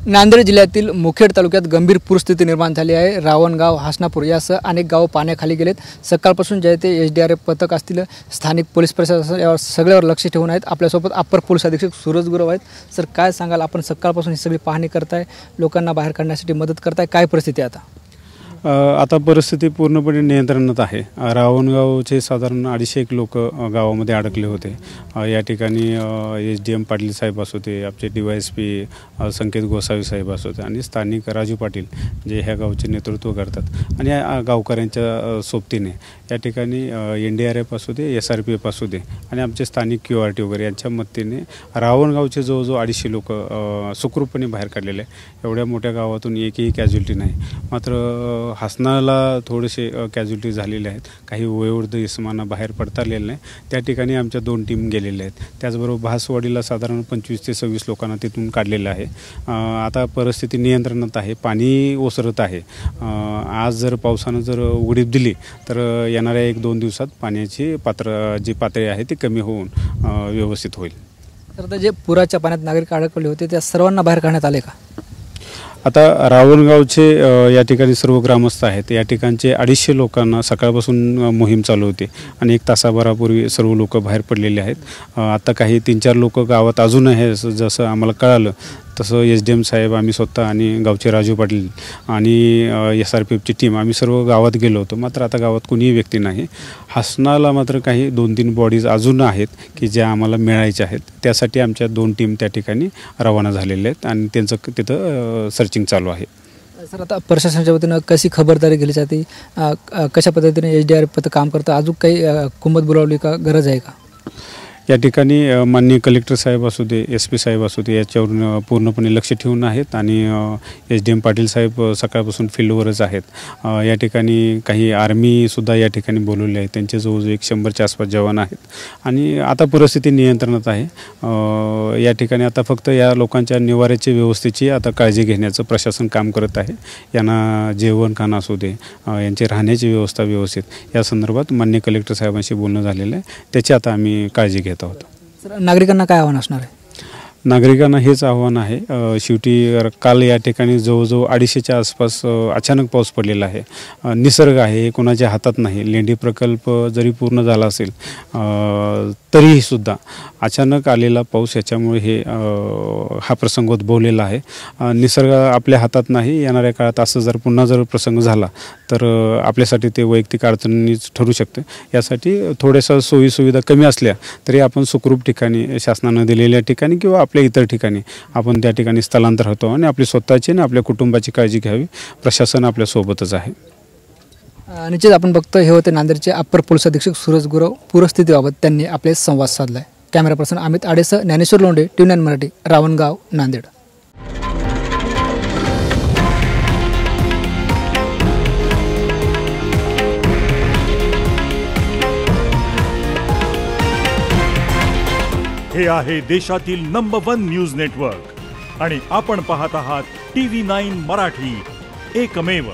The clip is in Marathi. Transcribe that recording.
नांदेड जिल्ह्यातील मुखेड तालुक्यात गंभीर पूरस्थिती निर्माण झाली आहे। रावणगाव, हासनापूर यासह अनेक गावं पाण्याखाली गेलेत। सकाळपासून जे ते SDRF पथक असतील, स्थानिक पोलीस प्रशासन यावर सगळ्यावर लक्ष ठेवून आहेत। आपल्यासोबत अप्पर पोलीस अधीक्षक सूरज गुरव आहेत। सर, काय सांगाल, आपण सकाळपासून ही सगळी पाहणी करताय, लोकांना बाहेर काढण्यासाठी मदत करताय, काय परिस्थिती आहे आता? आता परिस्थिती पूर्णपणे नियंत्रणात आहे। रावणगावचे साधारण 250 लोक गावामध्ये अडकले होते। या ठिकाणी SDM पाटील साहेब असू ते, आमचे DYSP संकेत गोसावी साहेब असू ते आणि स्थानिक राजू पाटील जे ह्या गावचे नेतृत्व करतात आणि या गावकऱ्यांच्या सोबतीने या ठिकाणी NDRF असू दे, SRPF असू दे आणि आमचे स्थानिक QRT वगैरे यांच्या मदतीने रावणगावचे जवळजवळ 250 लोक सुखरूपपणे बाहेर काढलेले आहे। एवढ्या मोठ्या गावातून एकही कॅज्युलिटी नाही। मात्र हासनाला थोडेसे कॅज्युलिटी झालेले आहेत। काही वयोवृद्ध इसमांना बाहेर पडता आलेलं नाही। त्या ठिकाणी आमच्या 2 टीम गेलेल्या आहेत। त्याचबरोबर भासवाडीला साधारण 25 ते 26 लोकांना तिथून काढलेलं आहे। आता परिस्थिती नियंत्रणात आहे, पाणी ओसरत आहे। आज जर पावसानं जर उघडीप दिली तर येणाऱ्या 1-2 दिवसात पाण्याची जी पातळी आहे ती कमी होऊन व्यवस्थित होईल। तर आता जे पुराच्या पाण्यात नागरिक अडकले होते त्या सर्वांना बाहेर काढण्यात आले का? आता रावणगावचे या ठिकाणी सर्व ग्रामस्थ आहेत। या ठिकाणचे 250 लोकांना सकाळपासून मोहीम चालू होती आणि 1 तासाभरापूर्वी सर्व लोक बाहेर पडलेले आहेत। आता काही 3-4 लोक गावात अजून आहे, जसं आम्हाला कळालं तसं SDM साहेब, आम्ही स्वतः आणि गावचे राजू पाटील आणि SRPFची टीम आम्ही सर्व गावात गेलो होतो। मात्र आता गावात कोणीही व्यक्ती नाही। हासनाला मात्र काही 2-3 बॉडीज अजून आहेत की ज्या आम्हाला मिळायच्या आहेत। त्यासाठी आमच्या 2 टीम त्या ठिकाणी रवाना झालेल्या आहेत आणि त्यांचं तिथं सर्चिंग चालू आहे। सर, आता प्रशासनाच्या वतीनं कशी खबरदारी घेतली जाते, कशा पद्धतीने SDRF पथक काम करतं, अजून काही कुमत बोलावली का, गरज आहे का? या ठिकाणी माननीय कलेक्टर साहेब असू दे, SP साहेब असू दे याच्यावर पूर्णपणे लक्ष ठेवून आहेत आणि SDM पाटील साहेब सकाळपासून फील्डवरच आहेत। या ठिकाणी काही आर्मीसुद्धा या ठिकाणी बोलवले आहेत, त्यांचे जवळजवळ 100च्या आसपास जवान आहेत आणि आता परिस्थिती नियंत्रणात आहे। या ठिकाणी आता फक्त या लोकांच्या निवाऱ्याची व्यवस्थेची आता काळजी घेण्याचं प्रशासन काम करत आहे। यांना जेवण खाणं असू दे, यांची राहण्याची व्यवस्था व्यवस्थित या संदर्भात माननीय कलेक्टर साहेबांशी बोलणं झालेलं आहे, त्याची आता आम्ही काळजी घेत आहोत। सर, नागरिकांना काय आव्हान असणार आहे? नागरिकांना हेच आव्हान आहे, शेवटी काल या ठिकाणी जवळजवळ 250च्या आसपास अचानक पाऊस पडलेला आहे। निसर्ग आहे, हे कोणाच्या हातात नाही। लेंडी प्रकल्प जरी पूर्ण झाला असेल तरीही सुद्धा अचानक आलेला पाऊस याच्यामुळे हा प्रसंग उद्भवलेला आहे। निसर्ग आपल्या हातात नाही। येणाऱ्या काळात असं जर पुन्हा जर प्रसंग झाला तर आपल्यासाठी ते वैयक्तिक अडचणीच ठरू शकते। यासाठी थोड्याशा सोयीसुविधा कमी असल्या तरी आपण सुखरूप ठिकाणी, शासनानं दिलेल्या ठिकाणी किंवा आपल्या इतर ठिकाणी आपण त्या ठिकाणी स्थलांतर होतो आणि आपली स्वतःची आणि आपल्या कुटुंबाची काळजी घ्यावी। प्रशासन आपल्यासोबतच आहे। निश्चित आपण बघतो, हे होते नांदेडचे अप्पर पोलीस अधीक्षक सूरज गुरव। पूरस्थितीबाबत त्यांनी आपले संवाद साधलाय। कॅमेरा पर्सन अमित आडेसह ज्ञानेश्वर लोंढे, TV9 मराठी, रावणगाव, नांदेड। हे आहे देशातील नंबर 1 न्यूज नेटवर्क आणि आपण पाहत आहात TV9 मराठी, एकमेव।